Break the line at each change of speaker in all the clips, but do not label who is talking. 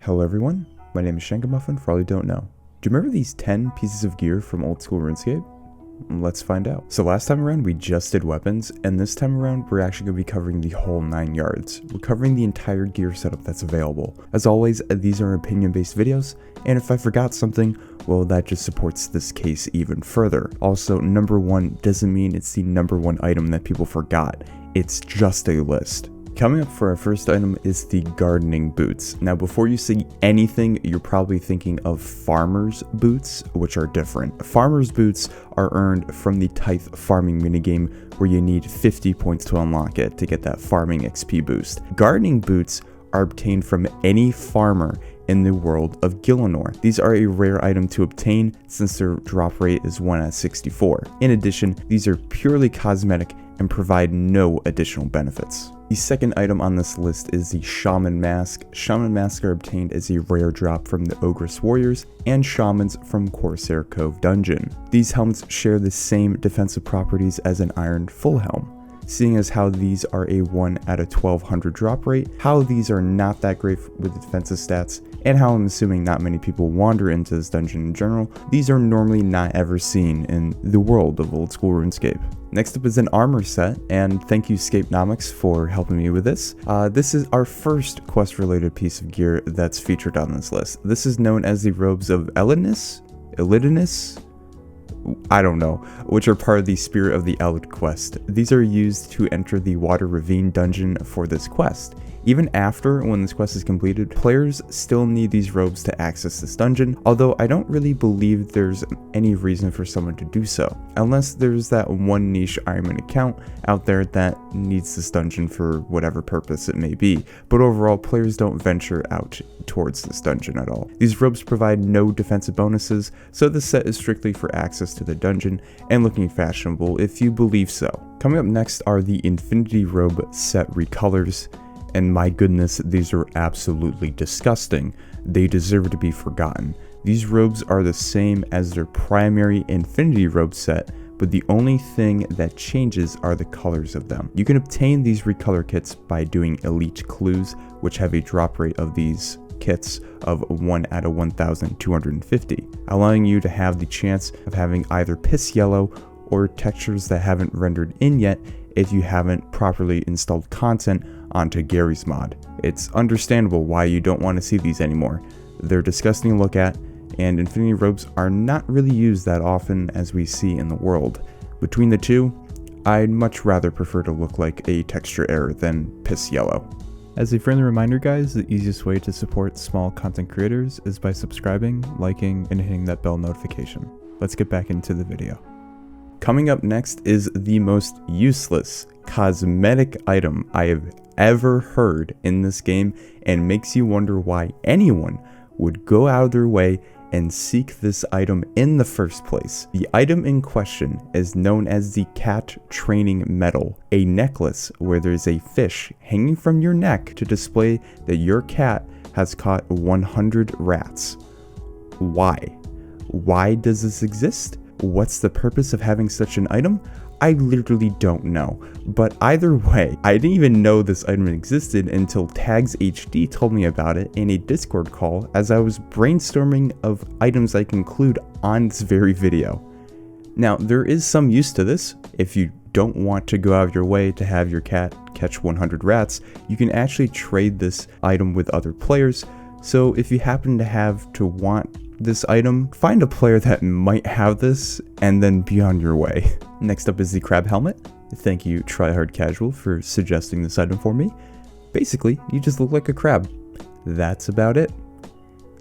Hello everyone, my name is Shankamuffin for all you don't know. Do you remember these 10 pieces of gear from Old School Runescape? Let's find out. So last time around we just did weapons, and this time around we're actually going to be covering the whole 9 yards. We're covering the entire gear setup that's available. As always, these are opinion based videos, and if I forgot something, well, that just supports this case even further. Also, number 1 doesn't mean it's the number 1 item that people forgot. It's just a list. Coming up for our first item is the gardening boots. Now before you see anything, you're probably thinking of farmer's boots, which are different. Farmer's boots are earned from the Tithe farming minigame where you need 50 points to unlock it to get that farming XP boost. Gardening boots are obtained from any farmer in the world of Gielinor. These are a rare item to obtain since their drop rate is 1 out of 64. In addition, these are purely cosmetic and provide no additional benefits. The second item on this list is the Shaman Mask. Shaman Masks are obtained as a rare drop from the Ogress Warriors and Shamans from Corsair Cove Dungeon. These helmets share the same defensive properties as an Iron Full Helm. Seeing as how these are a 1 out of 1200 drop rate, how these are not that great with the defensive stats, and how I'm assuming not many people wander into this dungeon in general, these are normally not ever seen in the world of Old School RuneScape. Next up is an armor set, and thank you Scapenomics for helping me with this. This is our first quest related piece of gear that's featured on this list. This is known as the Robes of Elidinus? I don't know, which are part of the Spirit of the Elid quest. These are used to enter the Water Ravine dungeon for this quest. Even after, when this quest is completed, players still need these robes to access this dungeon, although I don't really believe there's any reason for someone to do so, unless there's that one niche Ironman account out there that needs this dungeon for whatever purpose it may be, but overall players don't venture out towards this dungeon at all. These robes provide no defensive bonuses, so this set is strictly for access to the dungeon and looking fashionable if you believe so. Coming up next are the Infinity Robe set recolors. And my goodness, these are absolutely disgusting. They deserve to be forgotten. These robes are the same as their primary Infinity Robe set, but the only thing that changes are the colors of them. You can obtain these recolor kits by doing Elite Clues, which have a drop rate of these kits of 1 out of 1250, allowing you to have the chance of having either piss yellow or textures that haven't rendered in yet if you haven't properly installed content onto Gary's mod. It's understandable why you don't want to see these anymore. They're disgusting to look at, and Infinity Robes are not really used that often as we see in the world. Between the two, I'd much rather prefer to look like a texture error than piss yellow. As a friendly reminder guys, the easiest way to support small content creators is by subscribing, liking, and hitting that bell notification. Let's get back into the video. Coming up next is the most useless cosmetic item I have ever heard in this game, and makes you wonder why anyone would go out of their way and seek this item in the first place. The item in question is known as the Cat Training Medal, a necklace where there's a fish hanging from your neck to display that your cat has caught 100 rats. Why? Why does this exist? What's the purpose of having such an item? I literally don't know, but either way, I didn't even know this item existed until Tags HD told me about it in a Discord call as I was brainstorming of items I can include on this very video. Now, there is some use to this. If you don't want to go out of your way to have your cat catch 100 rats, you can actually trade this item with other players. So if you happen to have to want this item, find a player that might have this and then be on your way. Next up is the Crab Helmet. Thank you Tryhard Casual for suggesting this item for me. Basically, you just look like a crab. That's about it.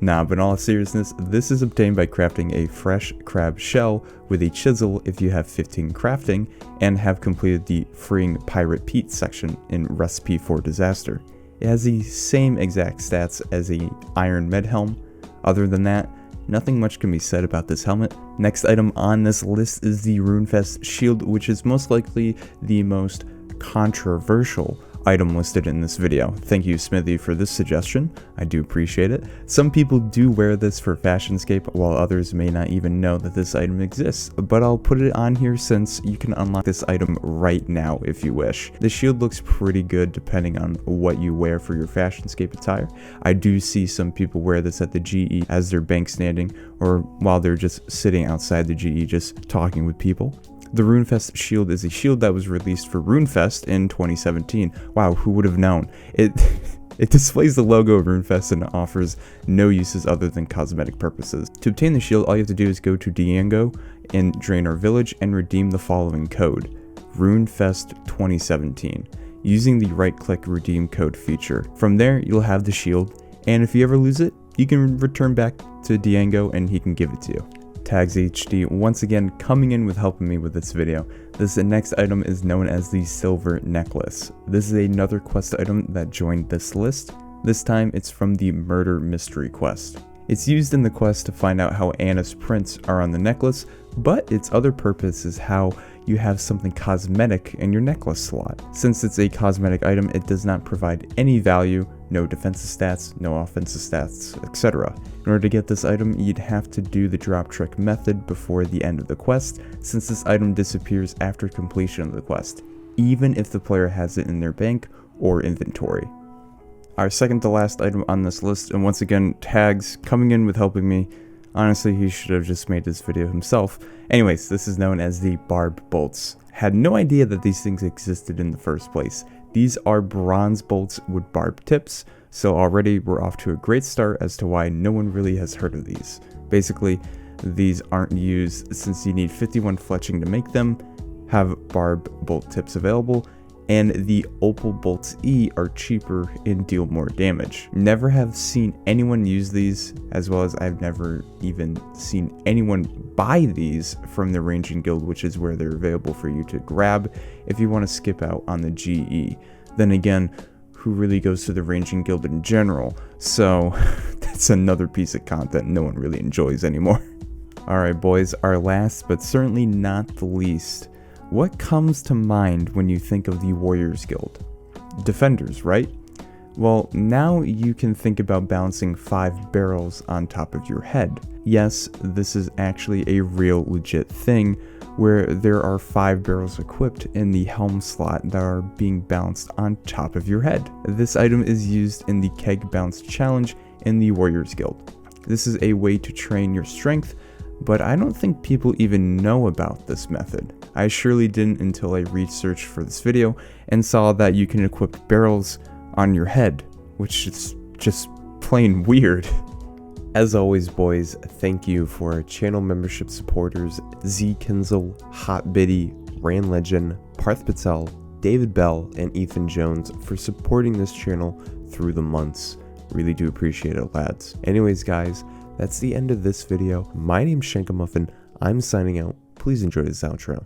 Nah, but in all seriousness, this is obtained by crafting a fresh crab shell with a chisel if you have 15 crafting and have completed the Freeing Pirate Pete section in Recipe for Disaster. It has the same exact stats as a Iron Med Helm. Other than that, nothing much can be said about this helmet. Next item on this list is the Runefest Shield, which is most likely the most controversial item listed in this video. Thank you, Smithy, for this suggestion. I do appreciate it. Some people do wear this for Fashionscape, while others may not even know that this item exists, but I'll put it on here since you can unlock this item right now if you wish. The shield looks pretty good depending on what you wear for your Fashionscape attire. I do see some people wear this at the GE as their bank standing, or while they're just sitting outside the GE just talking with people. The RuneFest shield is a shield that was released for RuneFest in 2017. Wow, who would have known? It displays the logo of RuneFest and offers no uses other than cosmetic purposes. To obtain the shield, all you have to do is go to Diango in Draenor Village and redeem the following code: RuneFest 2017, using the right-click redeem code feature. From there, you'll have the shield, and if you ever lose it, you can return back to Diango and he can give it to you. Tags HD once again coming in with helping me with this video. This next item is known as the Silver Necklace. This is another quest item that joined this list. This time it's from the Murder Mystery quest. It's used in the quest to find out how Anna's prints are on the necklace, but its other purpose is how you have something cosmetic in your necklace slot. Since it's a cosmetic item, it does not provide any value, no defensive stats, no offensive stats, etc. In order to get this item, you'd have to do the drop trick method before the end of the quest, since this item disappears after completion of the quest, even if the player has it in their bank or inventory. Our second to last item on this list, and once again, Tags coming in with helping me. Honestly, he should have just made this video himself. Anyways, this is known as the Barb Bolts. Had no idea that these things existed in the first place. These are bronze bolts with barb tips, so already we're off to a great start as to why no one really has heard of these. Basically, these aren't used since you need 51 fletching to make them, have barb bolt tips available, and the Opal Bolts E are cheaper and deal more damage. Never have seen anyone use these, as well as I've never even seen anyone buy these from the Ranging Guild, which is where they're available for you to grab if you want to skip out on the GE. Then again, who really goes to the Ranging Guild in general? So that's another piece of content no one really enjoys anymore. Alright boys, our last but certainly not the least. What comes to mind when you think of the Warriors Guild? Defenders, right? Well, now you can think about balancing 5 barrels on top of your head. Yes, this is actually a real legit thing where there are 5 barrels equipped in the helm slot that are being balanced on top of your head. This item is used in the Keg Bounce Challenge in the Warriors Guild. This is a way to train your strength, but I don't think people even know about this method. I surely didn't until I researched for this video and saw that you can equip barrels on your head, which is just plain weird. As always boys, thank you for our channel membership supporters Z Kinzel, Hot Biddy, Ran Legend, Parth Patel, David Bell, and Ethan Jones for supporting this channel through the months. Really do appreciate it, lads. Anyways guys, that's the end of this video. My name's Shankamuffin. I'm signing out. Please enjoy this outro.